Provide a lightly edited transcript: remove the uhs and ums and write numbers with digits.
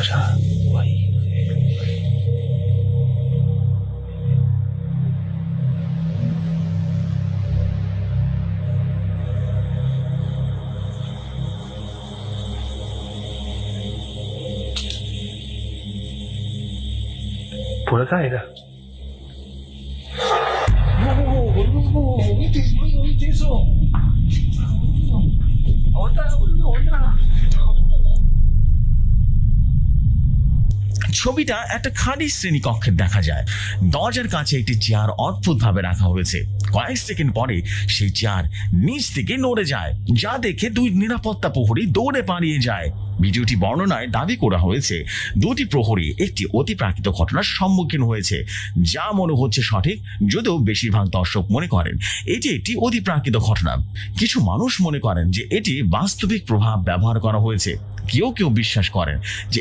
सा वही不是在的。ছবিটা একটা খালি শ্রেণীকক্ষের দেখা যায়। দরজার কাছে একটি চেয়ার অদ্ভুতভাবে রাখা হয়েছে। কয়েক সেকেন্ড পরে সেই চেয়ার নিচ থেকে নড়ে যায়, যা দেখে দুই নিরাপত্তা প্রহরী দৌড়ে পালিয়ে যায়। ভিডিওটি বর্ণনায় দাবি করা হয়েছে দুটি প্রহরী একটি অতিপ্রাকৃত ঘটনার সম্মুখীন হয়েছে, যা মনে হচ্ছে সঠিক, যদিও বেশিরভাগ দর্শক মনে করেন এটি একটি অতিপ্রাকৃত ঘটনা। কিছু মানুষ মনে করেন যে এটি বাস্তবিক প্রভাব ব্যবহার করা হয়েছে। কেউ কেউ বিশ্বাস করেন যে